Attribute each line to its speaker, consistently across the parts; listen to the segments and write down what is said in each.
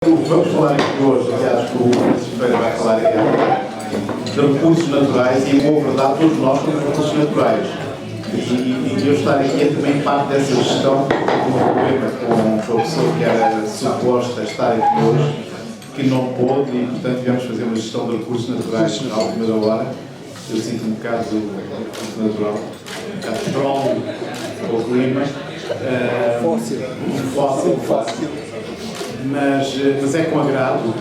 Speaker 1: Vamos falar aqui hoje, aliás, o Francisco Ferreira vai falar aqui de recursos naturais e, em boa verdade, todos nós temos recursos naturais. E eu estar aqui é também parte dessa gestão do problema com a pessoa que era suposta estar aqui hoje, que não pôde e, portanto, tivemos fazer uma gestão de recursos naturais à última hora. Eu sinto um bocado recurso natural, um bocado strong com o clima. Fóssil. Mas é com agrado.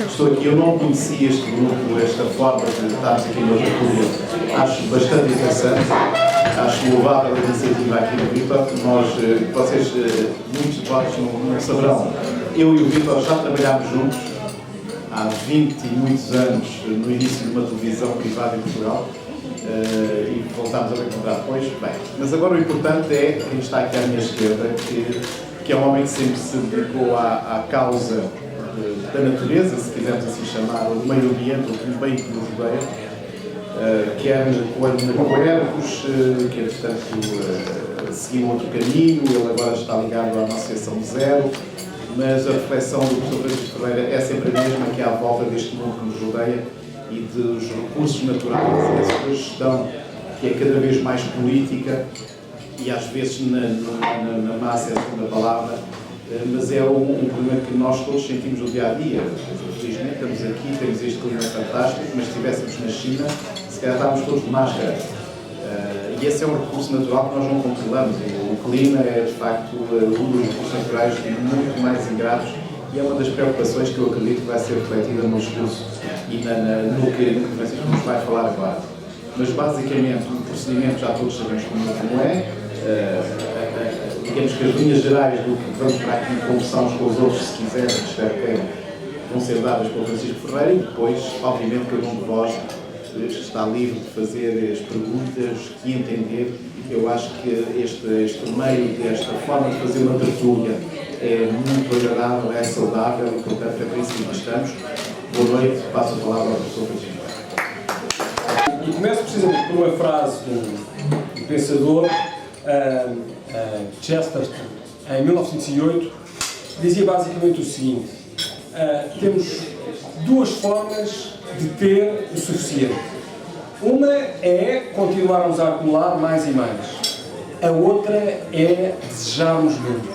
Speaker 1: Estou aqui, eu não conhecia este grupo, esta forma de estarmos aqui no República. Acho bastante interessante, acho louvável a iniciativa aqui no Vítor. Vocês, muitos de vós não saberão, eu e o Vítor já trabalhámos juntos há 20 e muitos anos, no início de uma televisão privada em Portugal. E voltámos a encontrar depois. Bem, mas agora o importante é quem está aqui à minha esquerda, que é um homem que sempre se dedicou à causa da natureza, se quisermos assim chamar, do meio ambiente, do meio que nos rodeia, quer com a Coercos, que entretanto seguiu outro caminho, ele agora está ligado à Associação Zero, mas a reflexão do professor Francisco Ferreira é sempre a mesma, que é à volta deste mundo que nos rodeia e dos recursos naturais, e essa sua gestão que é cada vez mais política e às vezes na massa é a segunda palavra, mas é um problema que nós todos sentimos no dia a dia. Felizmente estamos aqui, temos este clima fantástico, mas se estivéssemos na China, se calhar estávamos todos de máscara. E esse é um recurso natural que nós não controlamos. O clima é, de facto, um dos recursos naturais muito mais ingratos e é uma das preocupações que eu acredito que vai ser refletida no discurso e no que o Francisco nos vai falar agora. Mas, basicamente, o procedimento já todos sabemos como é. Digamos que as linhas gerais do que vamos para aqui conversar uns com os outros, se quiserem, espero que vão ser dadas pelo Francisco Ferreira e depois, obviamente, cada um de vós está livre de fazer as perguntas que entender. Eu acho que este meio, esta forma de fazer uma tertúlia é muito agradável, é saudável e, portanto, é para isso que nós estamos. Boa noite, passo a palavra ao professor Francisco.
Speaker 2: E começo precisamente por uma frase do pensador Chesterton, em 1908, dizia basicamente o seguinte: temos duas formas de ter o suficiente. Uma é continuarmos a acumular mais e mais. A outra é desejarmos menos.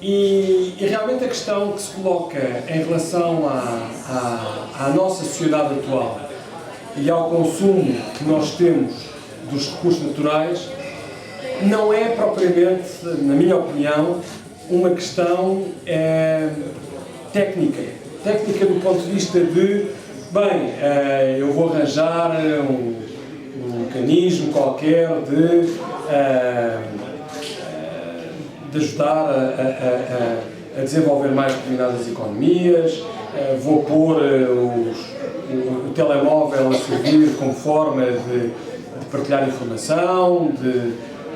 Speaker 2: E realmente a questão que se coloca em relação à nossa sociedade atual e ao consumo que nós temos dos recursos naturais não é propriamente, na minha opinião, uma questão técnica do ponto de vista de, bem, eu vou arranjar um mecanismo qualquer de ajudar a desenvolver mais determinadas economias, vou pôr o telemóvel a servir como forma de partilhar informação,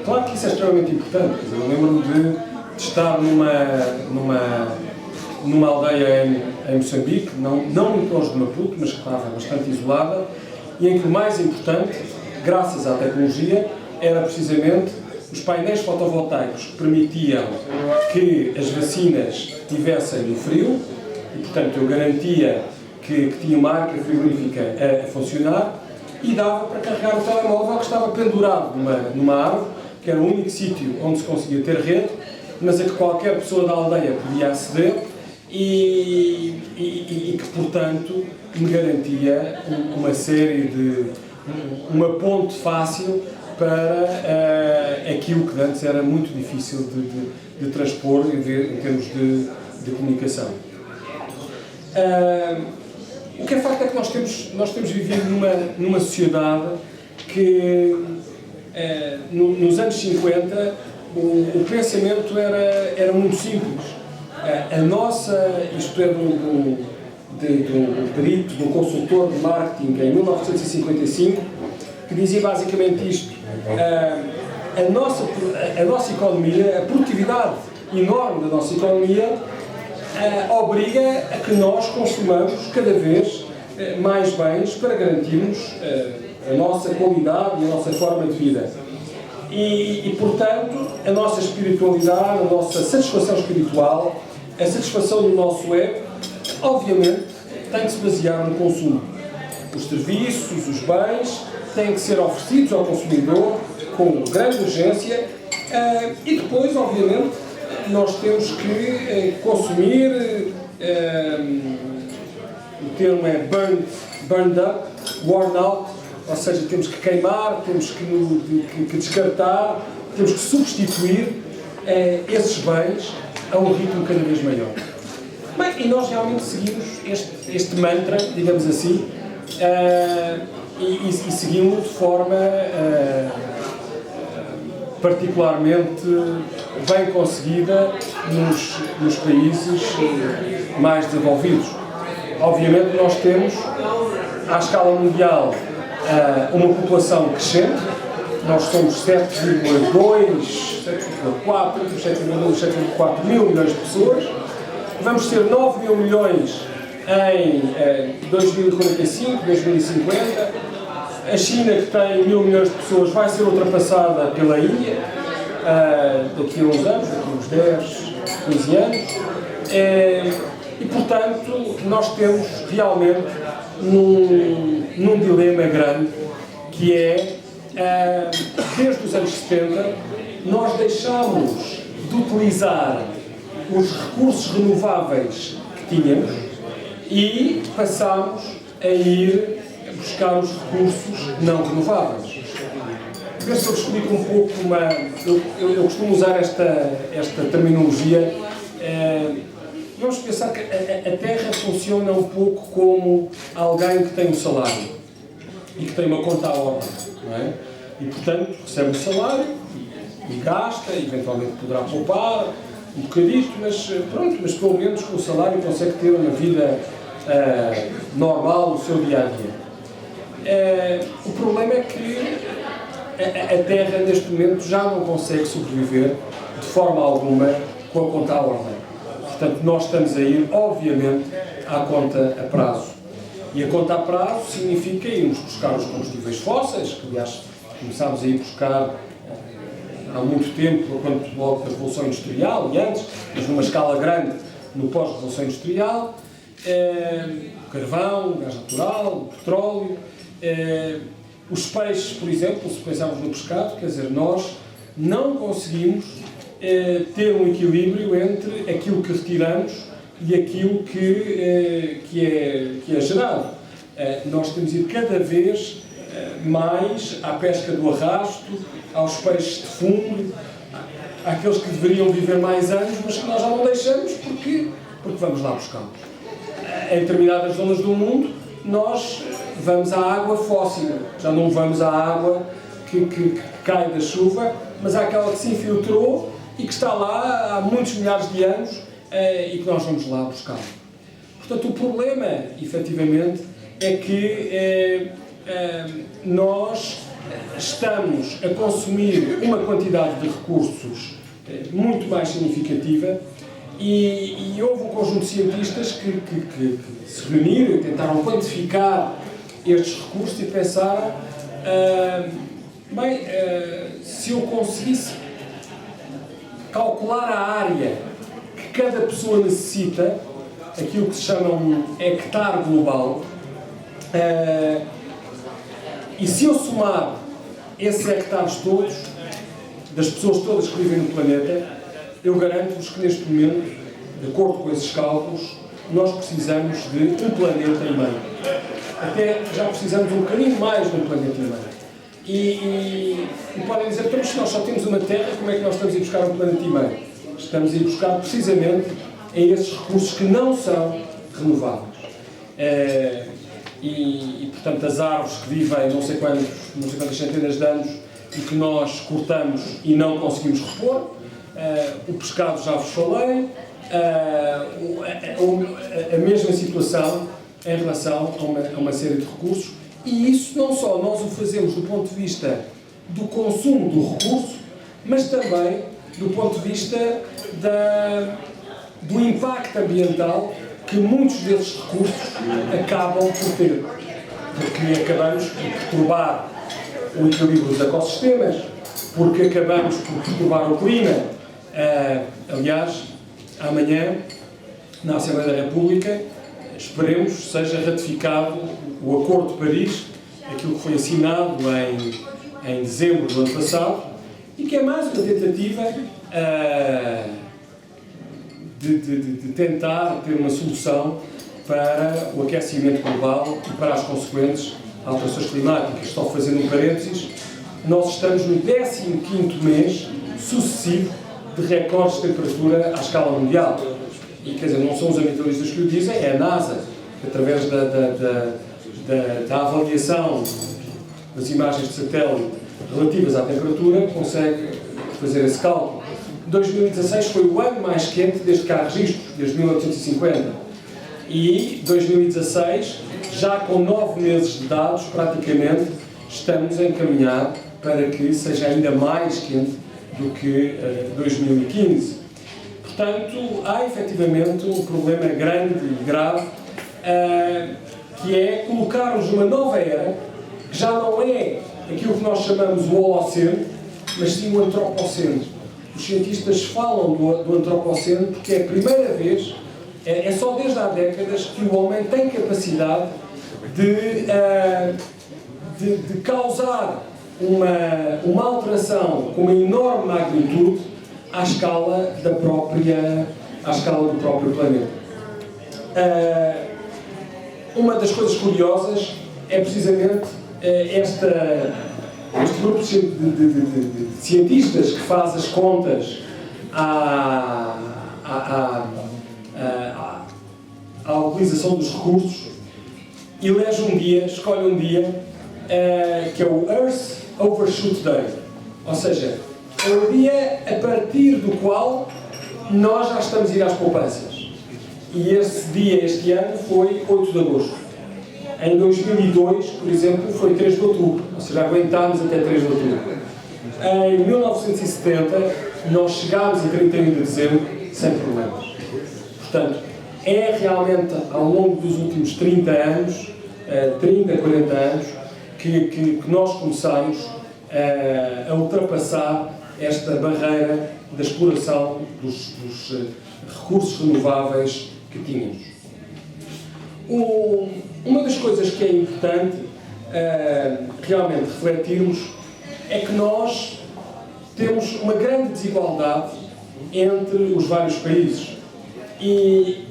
Speaker 2: Claro que isso é extremamente importante. Eu lembro-me de estar numa aldeia em Moçambique, não muito longe de Maputo, mas que estava bastante isolada, e em que o mais importante, graças à tecnologia, era precisamente os painéis fotovoltaicos que permitiam que as vacinas tivessem no frio, e portanto eu garantia que tinha uma arca frigorífica a funcionar, e dava para carregar o telemóvel que estava pendurado numa árvore, que era o único sítio onde se conseguia ter rede, mas a que qualquer pessoa da aldeia podia aceder e que, portanto, me garantia uma série de... uma ponte fácil para aquilo que antes era muito difícil de transpor em termos de comunicação. O que é facto é que nós temos vivido numa sociedade que nos anos 50 o pensamento era muito simples. A nossa, isto é de um perito, de um consultor de marketing em 1955, que dizia basicamente isto: a nossa economia, a produtividade enorme da nossa economia obriga a que nós consumamos cada vez mais bens para garantirmos a nossa qualidade e a nossa forma de vida. E, portanto, a nossa espiritualidade, a nossa satisfação espiritual a satisfação do nosso ego, obviamente, tem que se basear no consumo. Os serviços, os bens, têm que ser oferecidos ao consumidor com grande urgência e depois, obviamente, nós temos que consumir, o termo é burned up, worn out, ou seja, temos que queimar, temos que descartar, temos que substituir esses bens a um ritmo cada vez maior. Bem, e nós realmente seguimos este mantra, digamos assim, e seguimos de forma particularmente bem conseguida nos países mais desenvolvidos. Obviamente nós temos, à escala mundial, uma população crescente. Nós somos 7,2, 7,4 mil milhões de pessoas. Vamos ter 9 mil milhões em 2045, 2050. A China, que tem 1.000 milhões de pessoas, vai ser ultrapassada pela Índia daqui a uns anos, daqui a uns 10, 15 anos. E, portanto, nós temos realmente num dilema grande, que é, desde os anos 70, nós deixámos de utilizar os recursos renováveis que tínhamos e passámos a ir buscar os recursos não renováveis. Ver se eu explico um pouco eu costumo usar esta terminologia. Vamos pensar que a Terra funciona um pouco como alguém que tem um salário e que tem uma conta à ordem, não é? E, portanto, recebe um salário e gasta, eventualmente poderá poupar um bocadito, mas pelo menos com o salário consegue ter uma vida normal no seu dia-a-dia. O problema é que a Terra, neste momento, já não consegue sobreviver de forma alguma com a conta à ordem. Portanto, nós estamos a ir, obviamente, à conta a prazo. E a conta a prazo significa irmos buscar os combustíveis fósseis, que, aliás, começámos a ir buscar há muito tempo, logo da Revolução Industrial e antes, mas numa escala grande no pós-Revolução Industrial, o carvão, o gás natural, o petróleo, os peixes, por exemplo, se pensarmos no pescado, quer dizer, nós não conseguimos ter um equilíbrio entre aquilo que retiramos e aquilo que é gerado. Nós temos ido cada vez mais à pesca do arrasto, aos peixes de fundo, àqueles que deveriam viver mais anos, mas que nós já não deixamos porque vamos lá buscá-los. Em determinadas zonas do mundo, nós vamos à água fóssil, já não vamos à água que cai da chuva, mas àquela que se infiltrou e que está lá há muitos milhares de anos e que nós vamos lá buscar. Portanto, o problema, efetivamente, é que nós estamos a consumir uma quantidade de recursos muito mais significativa e houve um conjunto de cientistas que se reuniram e tentaram quantificar estes recursos e pensaram, se eu conseguisse calcular a área que cada pessoa necessita, aquilo que se chama um hectare global, e se eu somar esses hectares todos, das pessoas todas que vivem no planeta, eu garanto-vos que neste momento, de acordo com esses cálculos, nós precisamos de um planeta e meio. Até já precisamos um bocadinho mais de um planeta e meio. E podem dizer, então, se nós só temos uma Terra, como é que nós estamos a ir buscar um planeta e meio? Estamos a ir buscar precisamente em esses recursos que não são renováveis. Portanto, as árvores que vivem não sei quantas centenas de anos e que nós cortamos e não conseguimos repor, o pescado já vos falei, a mesma situação em relação a uma série de recursos, e isso não só nós o fazemos do ponto de vista do consumo do recurso, mas também do ponto de vista do impacto ambiental que muitos desses recursos acabam por ter, porque acabamos por perturbar o equilíbrio dos ecossistemas, porque acabamos por perturbar o clima. Aliás, amanhã na Assembleia da República, esperemos, seja ratificado o Acordo de Paris, aquilo que foi assinado em dezembro do ano passado, e que é mais uma tentativa de tentar ter uma solução para o aquecimento global e para as consequentes alterações climáticas. Só fazendo um parênteses, nós estamos no 15º mês sucessivo de recordes de temperatura à escala mundial. E, quer dizer, não são os ambientalistas que o dizem, é a NASA, que através da avaliação das imagens de satélite relativas à temperatura, consegue fazer esse cálculo. 2016 foi o ano mais quente desde que há registros, desde 1850. E 2016, já com 9 meses de dados, praticamente, estamos a encaminhar para que seja ainda mais quente do que 2015. Portanto, há efetivamente um problema grande e grave, que é colocarmos uma nova era, que já não é aquilo que nós chamamos o Holoceno, mas sim o Antropoceno. Os cientistas falam do Antropoceno porque é a primeira vez, é só desde há décadas, que o homem tem capacidade de causar uma alteração com uma enorme magnitude à escala do próprio planeta. Uma das coisas curiosas é precisamente este grupo de cientistas que faz as contas à utilização dos recursos, escolhe um dia que é o Earth Overshoot Day, ou seja, é o dia a partir do qual nós já estamos a ir às poupanças. E esse dia, este ano, foi 8 de agosto. Em 2002, por exemplo, foi 3 de outubro, ou seja, aguentámos até 3 de outubro. Em 1970, nós chegámos a 31 de dezembro sem problemas. Portanto, é realmente ao longo dos últimos 30 anos, 30, 40 anos, que nós começamos a ultrapassar esta barreira da exploração dos recursos renováveis que tínhamos. Uma das coisas que é importante realmente refletirmos é que nós temos uma grande desigualdade entre os vários países. E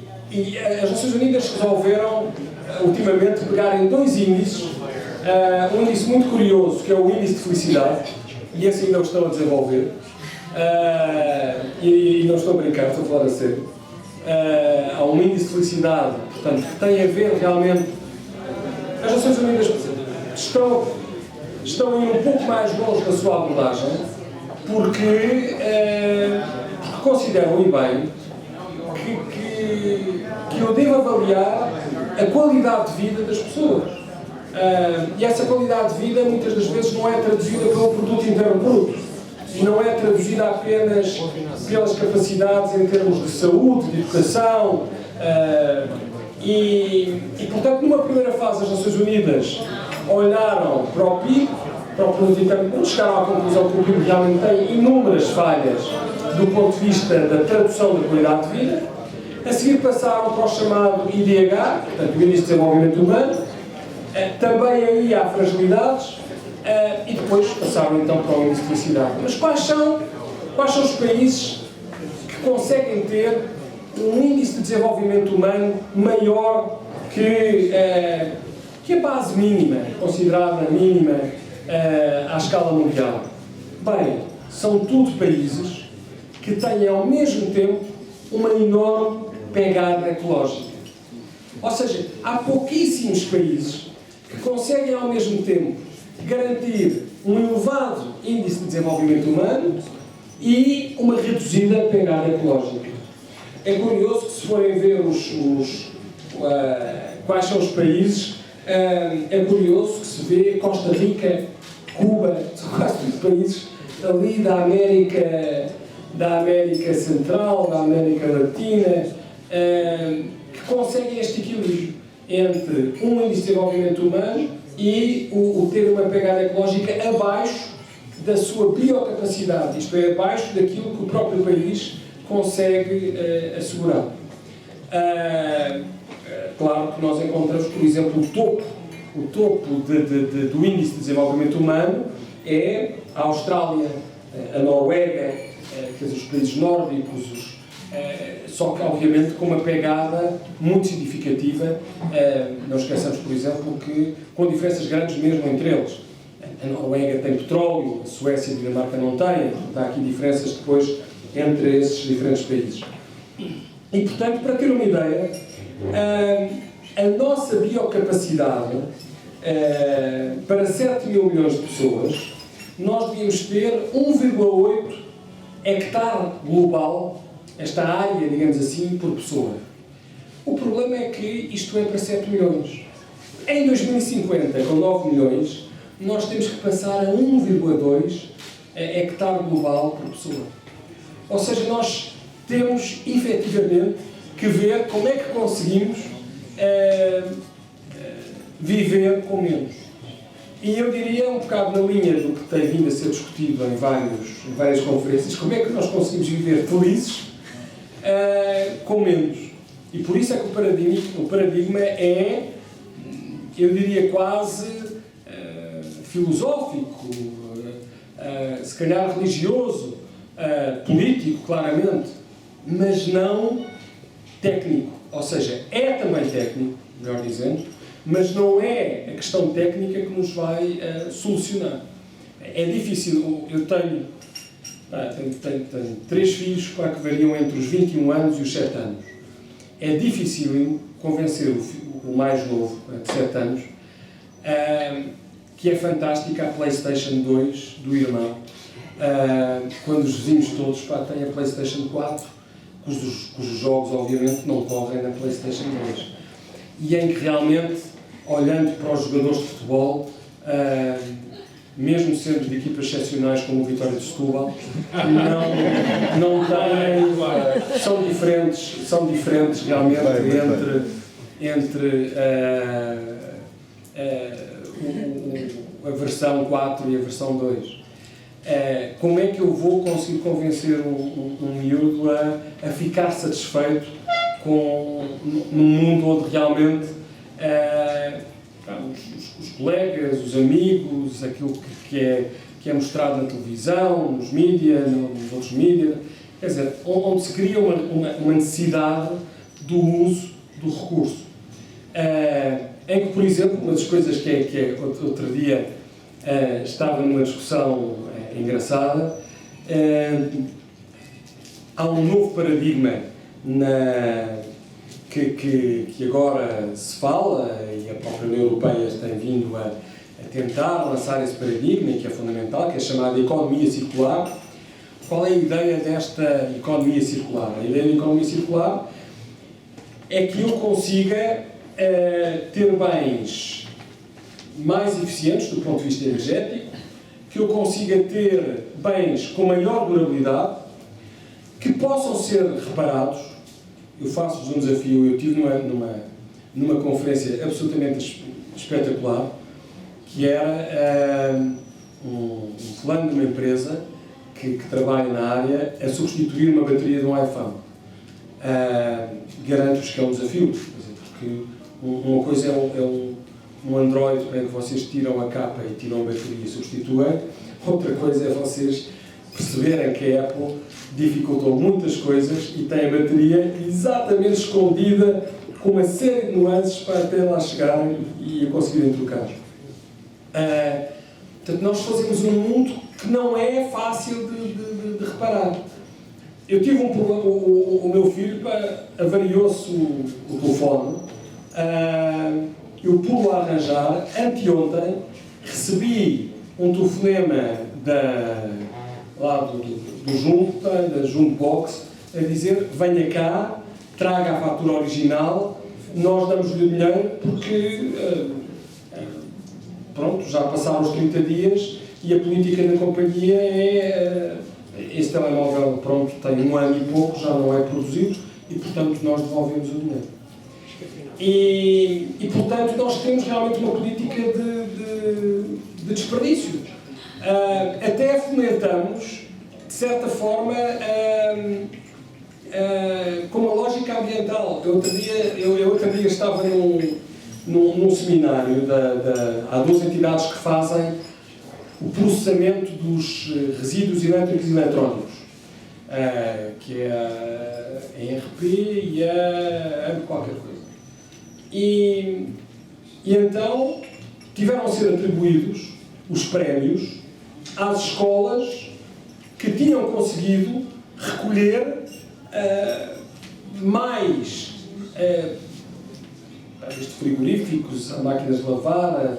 Speaker 2: as Nações Unidas resolveram, ultimamente, pegar em 2 índices. Um índice muito curioso, que é o índice de felicidade, e esse ainda o estão a desenvolver, e não estou a brincar, estou a falar a sério. Há um índice de felicidade, portanto, que tem a ver realmente. As Nações Unidas estão a ir um pouco mais longe na sua abordagem, porque consideram, e bem, que eu devo avaliar a qualidade de vida das pessoas. E essa qualidade de vida muitas das vezes não é traduzida pelo produto interno bruto, não é traduzida apenas pelas capacidades em termos de saúde, de educação, e portanto, numa primeira fase, as Nações Unidas olharam para o PIB, para o produto interno bruto, chegaram à conclusão que o PIB realmente tem inúmeras falhas do ponto de vista da tradução da qualidade de vida. A seguir passaram para o chamado IDH, portanto, o Índice de Desenvolvimento Humano. Também aí há fragilidades, e depois passaram então para o índice de felicidade. Mas quais são os países que conseguem ter um índice de desenvolvimento humano maior que a base mínima, considerada mínima à escala mundial? Bem, são tudo países que têm ao mesmo tempo uma enorme pegada ecológica. Ou seja, há pouquíssimos países que conseguem ao mesmo tempo garantir um elevado índice de desenvolvimento humano e uma reduzida pegada ecológica. É curioso que, se forem ver quais são os países, é curioso que se vê Costa Rica, Cuba, são quase todos países ali da América Central, da América Latina, que conseguem este equilíbrio entre um índice de desenvolvimento humano e o ter uma pegada ecológica abaixo da sua biocapacidade, isto é, abaixo daquilo que o próprio país consegue assegurar. Claro que nós encontramos, por exemplo, o topo do índice de desenvolvimento humano é a Austrália, a Noruega, os países nórdicos, só que obviamente com uma pegada muito significativa. Não esqueçamos, por exemplo, que com diferenças grandes mesmo entre eles. A Noruega tem petróleo, a Suécia e a Dinamarca não têm, portanto há aqui diferenças depois entre esses diferentes países. E portanto, para ter uma ideia, a nossa biocapacidade para 7 mil milhões de pessoas, nós devíamos ter 1,8 hectare global, esta área, digamos assim, por pessoa. O problema é que isto é para 7 milhões. Em 2050, com 9 milhões, nós temos que passar a 1,2 hectare global por pessoa. Ou seja, nós temos, efetivamente, que ver como é que conseguimos viver com menos. E eu diria, um bocado na linha do que tem vindo a ser discutido em várias conferências, como é que nós conseguimos viver felizes com menos. E por isso é que o paradigma é, eu diria, quase filosófico, se calhar religioso, político, claramente, mas não técnico. Ou seja, é também técnico, melhor dizendo, mas não é a questão técnica que nos vai solucionar. É difícil. Eu tenho 3 filhos que variam entre os 21 anos e os 7 anos. É difícil convencer o mais novo, de 7 anos, que é fantástica a PlayStation 2 do irmão, quando os vizinhos todos têm a PlayStation 4, cujos jogos, obviamente, não correm na PlayStation 2. E em que realmente, olhando para os jogadores de futebol, mesmo sendo de equipas excepcionais como o Vitória de Setúbal, não têm, são diferentes realmente entre a versão 4 e a versão 2. Como é que eu vou conseguir convencer um miúdo a ficar satisfeito num mundo onde realmente os colegas, os amigos, aquilo que é mostrado na televisão, nos mídias, nos outros mídias, quer dizer, onde se cria uma necessidade do uso do recurso. Em que, por exemplo, uma das coisas que outro dia estava numa discussão engraçada, há um novo paradigma que agora se fala, e a própria União Europeia tem vindo a tentar lançar esse paradigma, que é fundamental, que é chamada economia circular. Qual é a ideia desta economia circular? A ideia da economia circular é que eu consiga ter bens mais eficientes do ponto de vista energético, que eu consiga ter bens com maior durabilidade, que possam ser reparados. Eu faço-vos um desafio. Eu estive numa conferência absolutamente espetacular, que era um fulano de uma empresa que trabalha na área a substituir uma bateria de um iPhone. Garanto-vos que é um desafio, porque uma coisa é um Android em que vocês tiram a capa e tiram a bateria e substituem, outra coisa é vocês perceberem que a Apple dificultou muitas coisas e tem a bateria exatamente escondida com uma série de nuances para até lá chegarem e conseguirem trocar. Portanto, nós fazemos um mundo que não é fácil de reparar. Eu tive um problema, o meu filho avariou-se o telefone, eu pude lá arranjar. Anteontem recebi um telefonema lá do Jumbo, da Jumbo Box, a dizer: venha cá, traga a fatura original, nós damos-lhe o dinheiro porque pronto, já passaram os 30 dias e a política da companhia é esse telemóvel, pronto, tem 1 ano e pouco, já não é produzido e, portanto, nós devolvemos o dinheiro. E portanto, nós temos realmente uma política de desperdício. Até fomentamos, de certa forma, com uma lógica ambiental. Eu outro dia estava num seminário, há duas entidades que fazem o processamento dos resíduos elétricos e eletrónicos, que é a ERP e a qualquer coisa. E então tiveram a ser atribuídos os prémios às escolas que tinham conseguido recolher mais frigoríficos, a máquinas de lavar,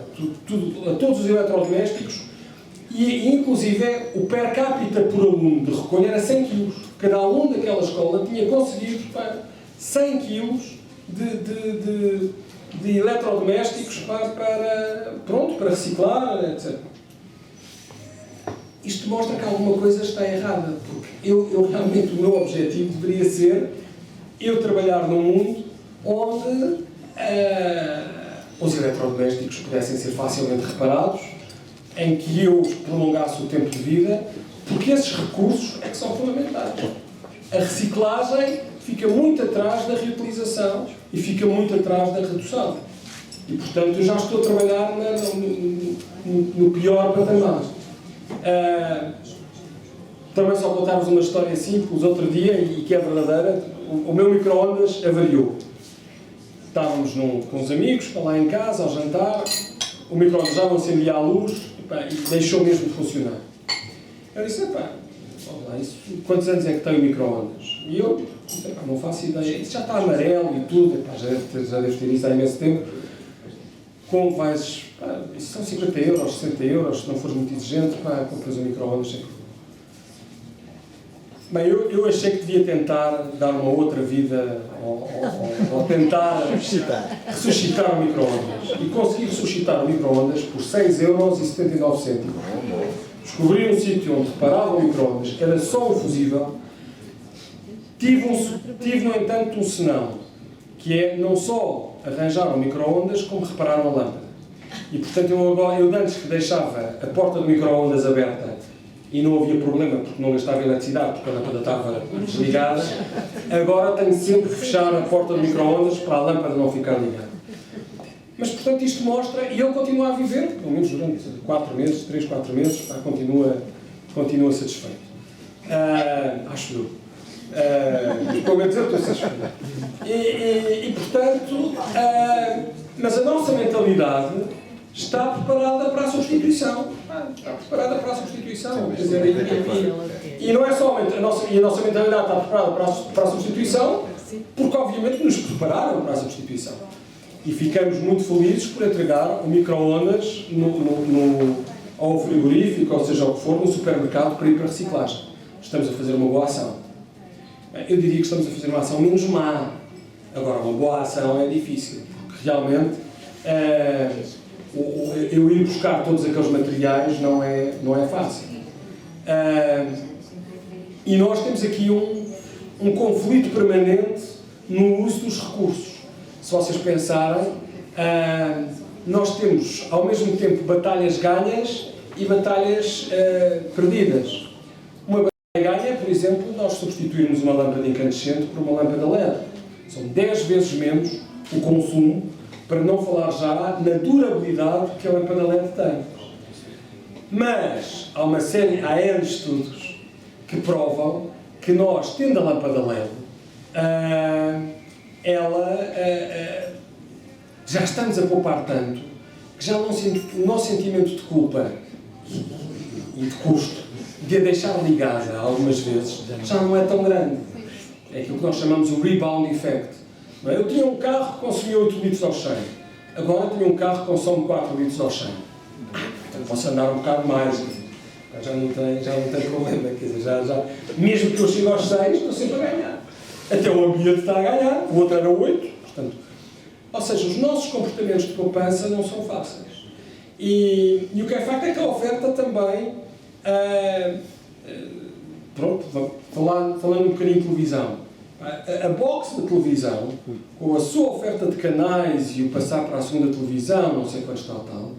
Speaker 2: a todos os eletrodomésticos, e inclusive o per capita por aluno de recolha era 100 kg. Cada aluno daquela escola tinha conseguido 100 kg de eletrodomésticos para reciclar, etc. Isto mostra que alguma coisa está errada, porque eu realmente, o meu objetivo deveria ser eu trabalhar num mundo onde os eletrodomésticos pudessem ser facilmente reparados, em que eu prolongasse o tempo de vida, porque esses recursos é que são fundamentais. A reciclagem fica muito atrás da reutilização e fica muito atrás da redução. E, portanto, eu já estou a trabalhar no pior patamar. Também só contar-vos uma história simples. Outro dia, e que é verdadeira, o meu micro-ondas avariou. Estávamos com uns amigos, lá em casa, ao jantar, o micro-ondas já não acendia a luz e deixou mesmo de funcionar. Eu disse, quantos anos é que tem o micro-ondas? E eu disse, não faço ideia, isso já está amarelo e tudo, já deve ter isso há imenso tempo. Como vais, isso são 50 euros, 60 euros, se não fores muito exigente, compras um micro-ondas. Bem, eu achei que devia tentar dar uma outra vida, ou tentar ressuscitar o micro-ondas. E consegui ressuscitar o micro-ondas por 6,79 €. Descobri um sítio onde reparava o micro-ondas, que era só um fusível. Tive, no entanto, um senão, que é não só arranjar um micro-ondas, como reparar uma lâmpada. E, portanto, eu antes que deixava a porta do micro-ondas aberta e não havia problema, porque não gastava eletricidade, porque a lâmpada estava desligada, agora tenho sempre que fechar a porta do micro-ondas para a lâmpada não ficar ligada. Mas, portanto, isto mostra, e ele continua a viver, pelo menos durante 4 meses, 3, 4 meses, continua satisfeito. Acho eu. Pelo menos eu estou satisfeito. E portanto, mas a nossa mentalidade está preparada para a substituição. Está preparada para a substituição. Quer dizer, e não é somente a nossa mentalidade está preparada para a substituição, porque obviamente nos prepararam para a substituição. E ficamos muito felizes por entregar o micro-ondas ao frigorífico, ou seja, ao que for, no supermercado para ir para a reciclagem. Estamos a fazer uma boa ação. Eu diria que estamos a fazer uma ação menos má. Agora, uma boa ação é difícil, porque realmente eu ir buscar todos aqueles materiais não é fácil. E nós temos aqui um conflito permanente no uso dos recursos. Se vocês pensarem, nós temos ao mesmo tempo batalhas ganhas e batalhas perdidas. Uma batalha ganha é, por exemplo, nós substituirmos uma lâmpada incandescente por uma lâmpada LED. São 10 vezes menos o consumo, para não falar já na durabilidade que a lâmpada LED tem. Mas há N estudos que provam que nós, tendo a lâmpada LED, já estamos a poupar tanto que já o nosso sentimento de culpa e de custo de a deixar ligada algumas vezes já não é tão grande. É aquilo que nós chamamos o rebound effect. Eu tinha um carro que consumia 8 litros ao 100. Agora tenho um carro que consome 4 litros ao 100. Então posso andar um bocado mais. Já não tem problema. Quer dizer, mesmo que eu chegue aos 100, estou sempre a ganhar. Até o ambiente está a ganhar, o outro era 8. Portanto, ou seja, os nossos comportamentos de poupança não são fáceis. E o que é facto é que a oferta também... falando um bocadinho de televisão. A box de televisão, com a sua oferta de canais e o passar para a segunda televisão, não sei quantos tal,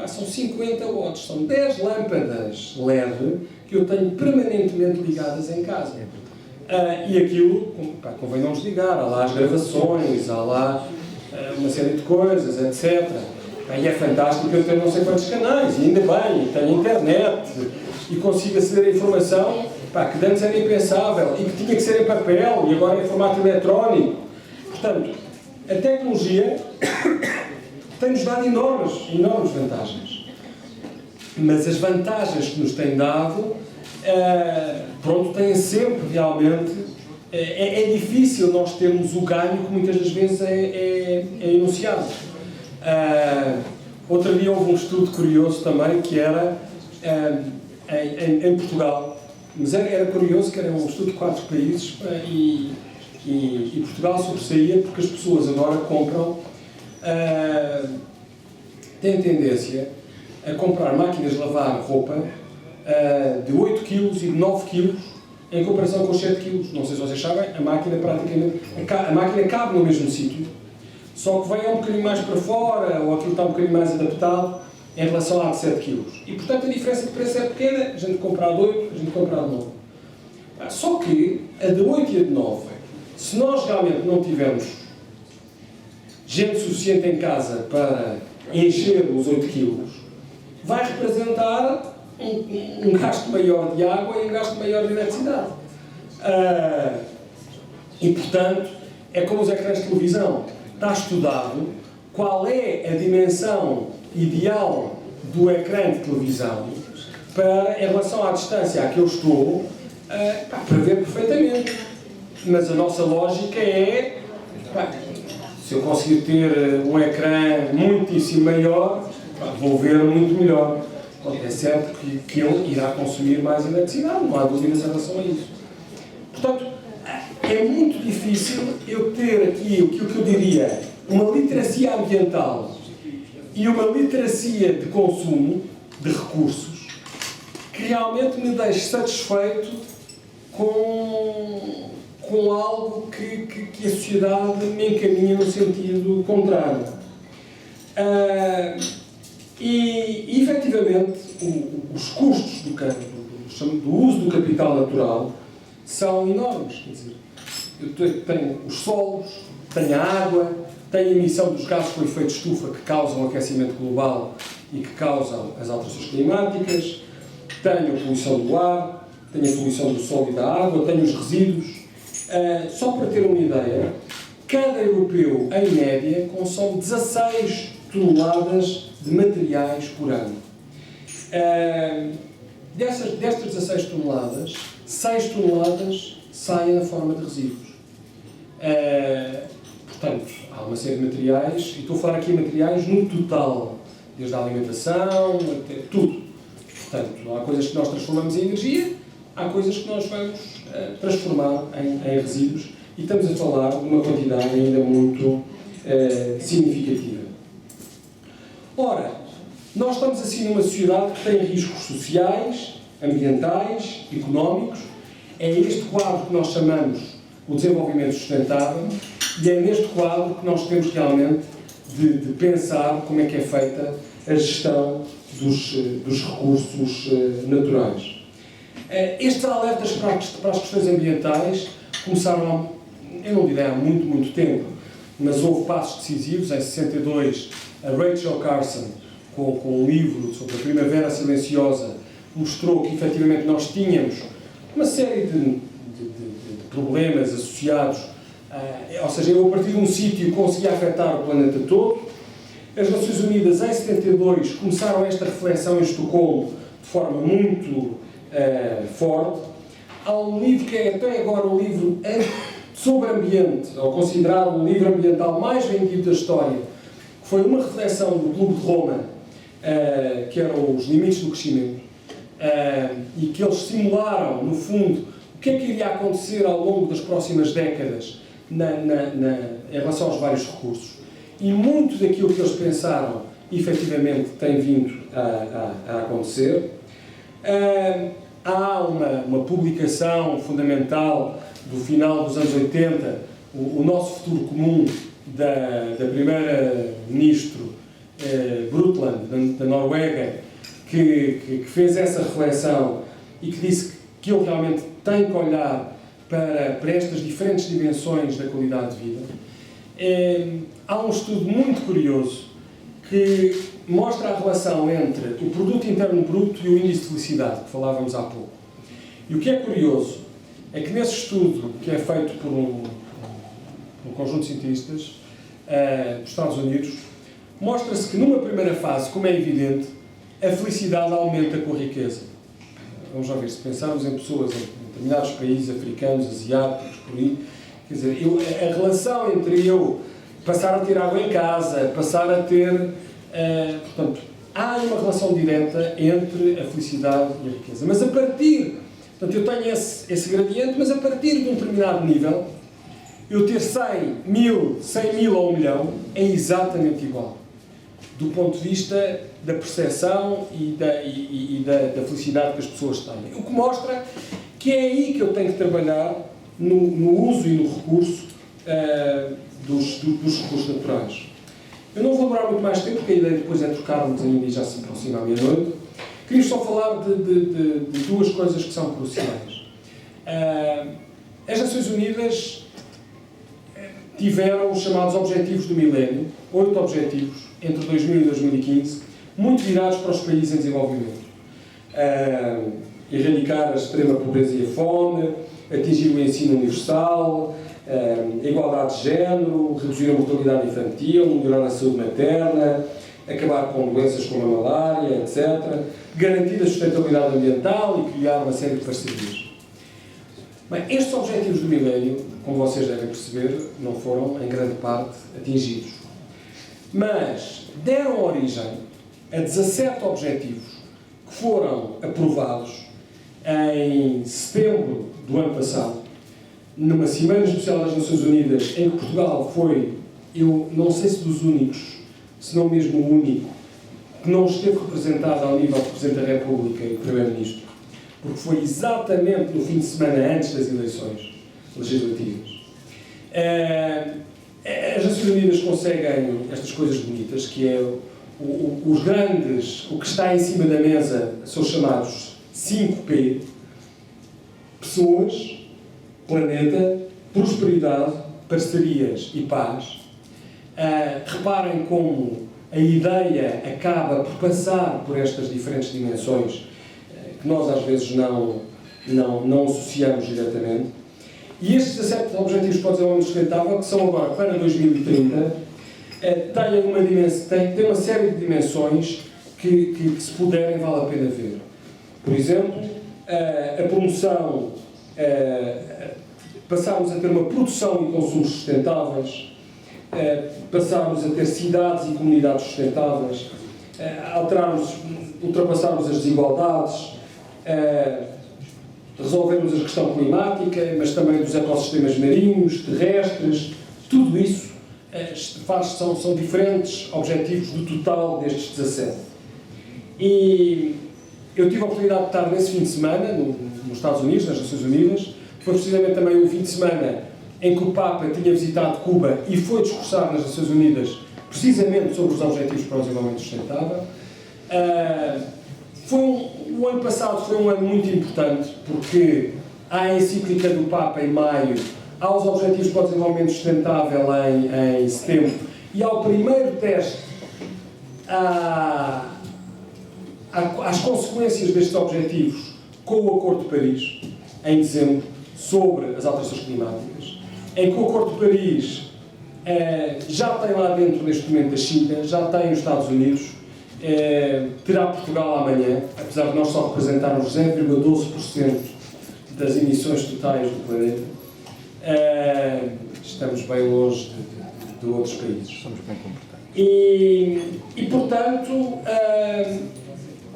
Speaker 2: são 50 watts, são 10 lâmpadas LED que eu tenho permanentemente ligadas em casa. E aquilo, convém não desligar, há lá as gravações, há lá uma série de coisas, etc. E é fantástico que eu tenho não sei quantos canais, e ainda bem, tenho internet, e consigo aceder à informação que antes era impensável, e que tinha que ser em papel, e agora em formato eletrónico. Portanto, a tecnologia tem-nos dado enormes vantagens. Mas as vantagens que nos tem dado, têm sempre realmente... É difícil nós termos o ganho que muitas das vezes é enunciado. Outro dia houve um estudo curioso também, que era em Portugal. Mas era curioso, que era um estudo de 4 países, e Portugal sobressaía porque as pessoas agora compram... têm tendência a comprar máquinas de lavar roupa de 8 kg e de 9 kg em comparação com os 7 kg. Não sei se vocês sabem, a máquina cabe no mesmo sítio, só que vem um bocadinho mais para fora, ou aquilo está um bocadinho mais adaptado em relação à de 7 kg. E, portanto, a diferença de preço é pequena, a gente compra a de 8, a gente compra a de 9. Só que a de 8 e a de 9, se nós realmente não tivermos gente suficiente em casa para encher os 8 kg, vai representar um gasto maior de água e um gasto maior de eletricidade. E, portanto, é como os ecrãs de televisão. Está estudado qual é a dimensão ideal do ecrã de televisão em relação à distância a que eu estou, para ver perfeitamente. Mas a nossa lógica é, se eu conseguir ter um ecrã muitíssimo maior, vou ver muito melhor. É certo que ele irá consumir mais eletricidade, não há dúvidas em relação a isso. Portanto, é muito difícil eu ter aqui o que eu diria uma literacia ambiental e uma literacia de consumo de recursos que realmente me deixe satisfeito com algo que a sociedade me encaminha no sentido contrário. E efetivamente, os custos do uso do capital natural são enormes. Quer dizer, eu tenho os solos, tenho a água, tenho a emissão dos gases com efeito de estufa que causam o aquecimento global e que causam as alterações climáticas, tenho a poluição do ar, tenho a poluição do solo e da água, tenho os resíduos. Só para ter uma ideia, cada europeu, em média, consome 16 toneladas de materiais por ano. Destas 16 toneladas, 6 toneladas saem na forma de resíduos. Portanto, há uma série de materiais, e estou a falar aqui de materiais no total, desde a alimentação, até tudo. Portanto, há coisas que nós transformamos em energia, há coisas que nós vamos transformar em resíduos, e estamos a falar de uma quantidade ainda muito significativa. Ora, nós estamos assim numa sociedade que tem riscos sociais, ambientais, económicos. É este quadro que nós chamamos o desenvolvimento sustentável, e é neste quadro que nós temos realmente de pensar como é que é feita a gestão dos recursos naturais. Estes alertas para as questões ambientais começaram, eu não direi há muito tempo, mas houve passos decisivos. Em 62, a Rachel Carson, com um livro sobre a Primavera Silenciosa, mostrou que efetivamente nós tínhamos uma série de problemas associados, ou seja, eu a partir de um sítio conseguia afetar o planeta todo. As Nações Unidas, em 72, começaram esta reflexão em Estocolmo de forma muito forte. Há um livro que é até agora um livro sobre ambiente, ou considerado o livro ambiental mais vendido da história, que foi uma reflexão do Clube de Roma, que eram os limites do crescimento, e que eles simularam, no fundo, o que é que iria acontecer ao longo das próximas décadas em relação aos vários recursos. E muito daquilo que eles pensaram, efetivamente, tem vindo a acontecer. Há uma publicação fundamental do final dos anos 80, o Nosso Futuro Comum, da primeira-ministro Brundtland, da Noruega, que fez essa reflexão e que disse que ele realmente tem que olhar para estas diferentes dimensões da qualidade de vida, há um estudo muito curioso que mostra a relação entre o produto interno bruto e o índice de felicidade, que falávamos há pouco. E o que é curioso é que nesse estudo, que é feito por um conjunto de cientistas dos Estados Unidos, mostra-se que numa primeira fase, como é evidente, a felicidade aumenta com a riqueza. Vamos lá ver, se pensarmos em pessoas em determinados países africanos, asiáticos, por aí, quer dizer, a relação entre eu passar a ter água em casa, passar a ter... portanto, há uma relação direta entre a felicidade e a riqueza. Mas a partir... Portanto, eu tenho esse gradiente, mas a partir de um determinado nível, eu ter 100 mil ou 1 milhão é exatamente igual. Do ponto de vista da percepção e da felicidade que as pessoas têm. O que mostra que é aí que eu tenho que trabalhar no uso e no recurso dos recursos naturais. Eu não vou demorar muito mais tempo, porque a ideia depois é trocarmos ainda e já se aproxima à meia-noite. Queria só falar de duas coisas que são cruciais. As Nações Unidas tiveram os chamados Objetivos do Milénio, 8 objetivos, entre 2000 e 2015, muito virados para os países em desenvolvimento. Erradicar a extrema pobreza e a fome, atingir o ensino universal, a igualdade de género, reduzir a mortalidade infantil, melhorar a saúde materna, acabar com doenças como a malária, etc., garantir a sustentabilidade ambiental e criar uma série de parcerias. Bem, estes objetivos do milénio, como vocês devem perceber, não foram, em grande parte, atingidos. Mas deram origem a 17 objetivos que foram aprovados em setembro do ano passado, numa Cimeira Especial das Nações Unidas, em que Portugal foi, eu não sei se dos únicos, se não mesmo o único, que não esteve representado ao nível do Presidente da República e do Primeiro-Ministro, porque foi exatamente no fim de semana antes das eleições legislativas. As Nações Unidas conseguem estas coisas bonitas, que é os grandes, o que está em cima da mesa, são chamados 5P: pessoas, planeta, prosperidade, parcerias e paz. Reparem como a ideia acaba por passar por estas diferentes dimensões que nós às vezes não associamos diretamente. E estes 17 Objetivos para o Desenvolvimento Sustentável, que são agora para 2030, têm uma série de dimensões que se puderem, vale a pena ver. Por exemplo, a promoção, passarmos a ter uma produção e consumo sustentáveis, passarmos a ter cidades e comunidades sustentáveis, ultrapassarmos as desigualdades, resolvermos a questão climática, mas também dos ecossistemas marinhos, terrestres, tudo isso são diferentes objetivos do total destes 17. E eu tive a oportunidade de estar nesse fim de semana, nos Estados Unidos, nas Nações Unidas. Foi precisamente também o fim de semana em que o Papa tinha visitado Cuba e foi discursar nas Nações Unidas precisamente sobre os Objetivos para o Desenvolvimento Sustentável. O ano passado foi um ano muito importante, porque há a encíclica do Papa em maio, há os Objetivos para o Desenvolvimento Sustentável em setembro, e há o primeiro teste às consequências destes objetivos com o Acordo de Paris, em dezembro, sobre as alterações climáticas, em que o Acordo de Paris já tem lá dentro, neste momento, a China, já tem os Estados Unidos, terá Portugal amanhã, apesar de nós só representarmos 0,12% das emissões totais do planeta. Estamos bem longe de outros países.
Speaker 3: Somos bem comportados.
Speaker 2: E portanto,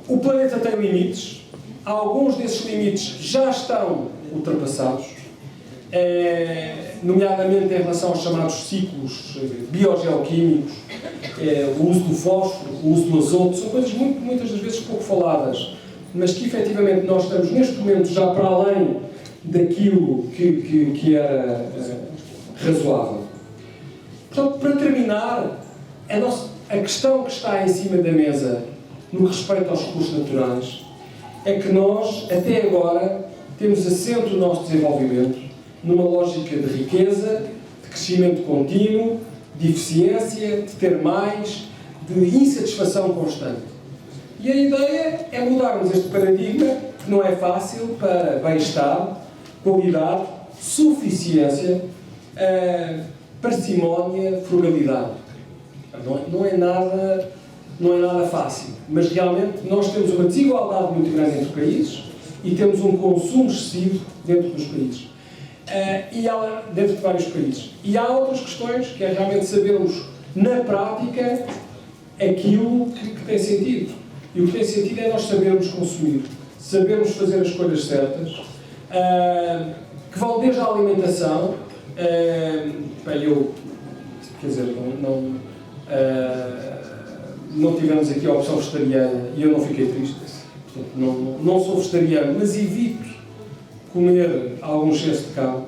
Speaker 2: o planeta tem limites. Alguns desses limites já estão ultrapassados, nomeadamente em relação aos chamados ciclos biogeoquímicos, o uso do fósforo, o uso do azoto, são coisas muitas das vezes pouco faladas, mas que efetivamente nós estamos neste momento já para além daquilo que era razoável. Portanto, para terminar, a questão que está em cima da mesa no que respeita aos recursos naturais é que nós, até agora, temos assento o nosso desenvolvimento numa lógica de riqueza, de crescimento contínuo, de eficiência, de ter mais, de insatisfação constante. E a ideia é mudarmos este paradigma, que não é fácil, para bem-estar, qualidade, suficiência, parcimónia, frugalidade. Não é nada fácil, mas realmente nós temos uma desigualdade muito grande entre países e temos um consumo excessivo dentro dos países. Dentro de vários países. E há outras questões, que é realmente sabermos, na prática, aquilo que tem sentido. E o que tem sentido é nós sabermos consumir, sabermos fazer as escolhas certas, que vão desde a alimentação. Não tivemos aqui a opção vegetariana e eu não fiquei triste. Portanto, não sou vegetariano, mas evito comer algum excesso de carne,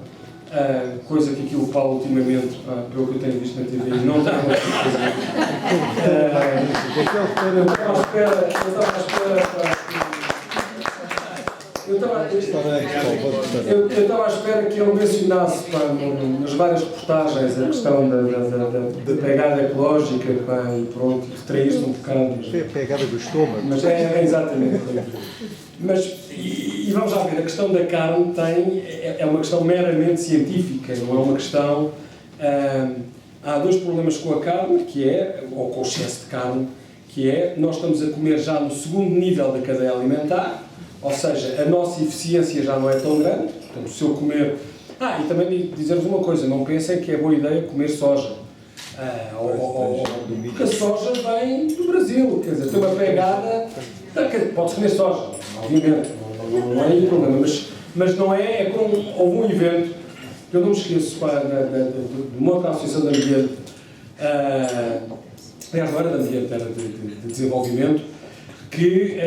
Speaker 2: coisa que aqui o Paulo ultimamente, pelo que eu tenho visto na TV, não tem muito a fazer. Eu estava à espera que ele mencionasse nas várias reportagens a questão da pegada ecológica, e pronto, retrair-se um bocado.
Speaker 3: Foi a pegada do estômago.
Speaker 2: Mas exatamente. E vamos lá ver, a questão da carne é uma questão meramente científica, não é uma questão... há dois problemas com a carne, ou com o excesso de carne, que é, nós estamos a comer já no segundo nível da cadeia alimentar, ou seja, a nossa eficiência já não é tão grande. Portanto, se eu comer... e também dizer-vos uma coisa, não pensem que é boa ideia comer soja. Porque a soja vem do Brasil, quer dizer, tem uma pegada... Pode-se comer soja, obviamente, não é nenhum problema, mas não é como houve um evento, que eu não me esqueço, de uma outra associação de ambiente, aliás, não era de ambiente, era de desenvolvimento, que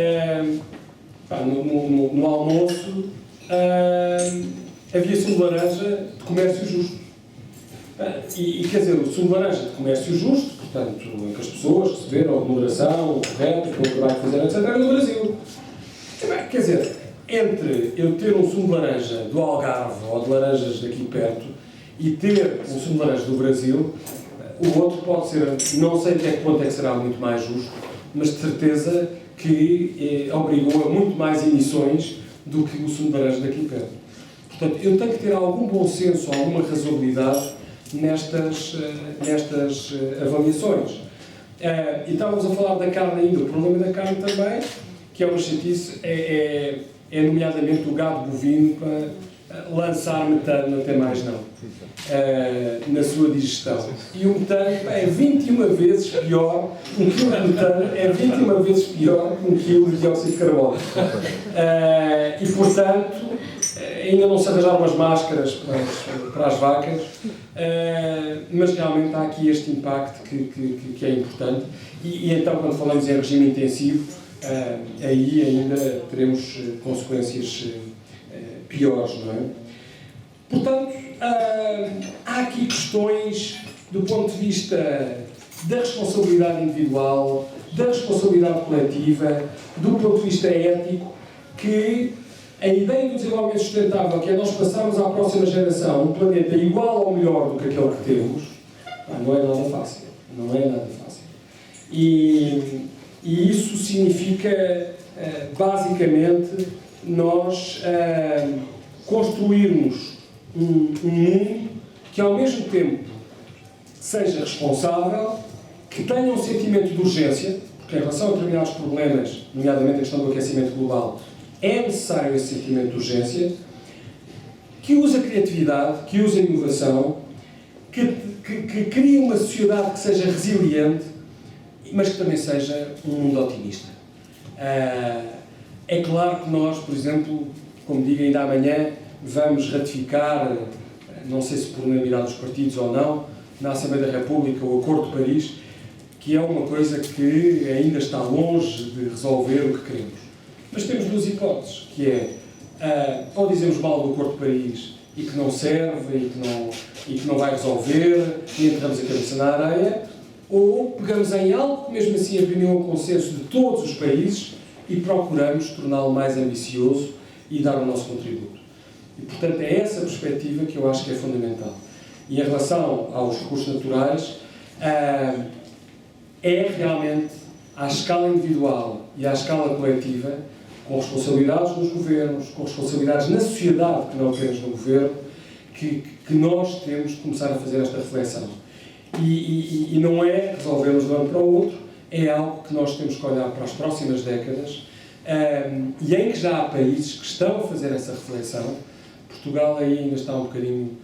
Speaker 2: no almoço havia sumo de laranja de comércio justo. Quer dizer, o sumo de laranja de comércio justo, portanto, em que as pessoas receberam a remuneração correta, que o trabalho que fizeram, etc., era no Brasil. Quer dizer, entre eu ter um sumo de laranja do Algarve ou de laranjas daqui perto e ter um sumo de laranja do Brasil, o outro pode ser, não sei até que ponto é que será muito mais justo, mas de certeza que obrigou a muito mais emissões do que o sumo de laranja daqui perto. Portanto, eu tenho que ter algum bom senso, alguma razoabilidade nestas avaliações. E estávamos a falar da carne ainda. O problema da carne também, que é uma chatice, é nomeadamente o gado bovino para lançar metano, até mais não, na sua digestão. E o metano é 21 vezes pior, um quilo de metano é 21 vezes pior que um quilo de dióxido de carbono. E, portanto, ainda não se arranjaram as máscaras para as vacas, mas realmente há aqui este impacto que é importante. E então, quando falamos em regime intensivo, aí ainda teremos consequências piores, não é? Portanto, há aqui questões do ponto de vista da responsabilidade individual, da responsabilidade coletiva, do ponto de vista ético, que a ideia do desenvolvimento sustentável, que é nós passarmos à próxima geração um planeta igual ou melhor do que aquele que temos, não é nada fácil. Não é nada fácil. E isso significa, basicamente, nós construirmos um mundo que, ao mesmo tempo, seja responsável, que tenha um sentimento de urgência, porque em relação a determinados problemas, nomeadamente a questão do aquecimento global, é necessário esse sentimento de urgência, que use a criatividade, que use a inovação, que crie uma sociedade que seja resiliente, mas que também seja um mundo otimista. É claro que nós, por exemplo, como digo, ainda amanhã vamos ratificar, não sei se por unanimidade dos partidos ou não, na Assembleia da República, o Acordo de Paris, que é uma coisa que ainda está longe de resolver o que queremos. Mas temos duas hipóteses, que é, ou dizemos mal do Acordo de Paris e que não serve e que não vai resolver e enterramos a cabeça na areia, ou pegamos em algo que mesmo assim reuniu o consenso de todos os países e procuramos torná-lo mais ambicioso e dar o nosso contributo. E, portanto, é essa perspectiva que eu acho que é fundamental. E em relação aos recursos naturais, é realmente à escala individual e à escala coletiva, com responsabilidades nos governos, com responsabilidades na sociedade, que não apenas no governo, que nós temos de começar a fazer esta reflexão. E não é resolvermos de um ano para o outro, é algo que nós temos que olhar para as próximas décadas, e em que já há países que estão a fazer essa reflexão. Portugal aí ainda está um bocadinho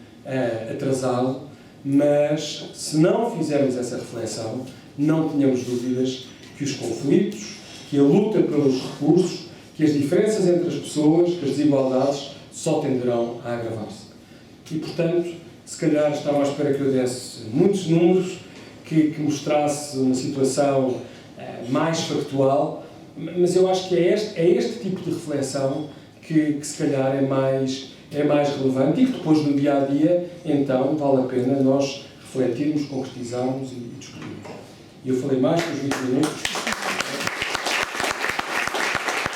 Speaker 2: atrasado, mas se não fizermos essa reflexão, não tenhamos dúvidas que os conflitos, que a luta pelos recursos, que as diferenças entre as pessoas, que as desigualdades só tenderão a agravar-se. E, portanto, se calhar estava à espera que eu desse muitos números, que mostrasse uma situação mais factual, mas eu acho que é este tipo de reflexão que se calhar é mais relevante e que depois no dia-a-dia, então, vale a pena nós refletirmos, concretizarmos e discutirmos. E eu falei mais que os 20 minutos.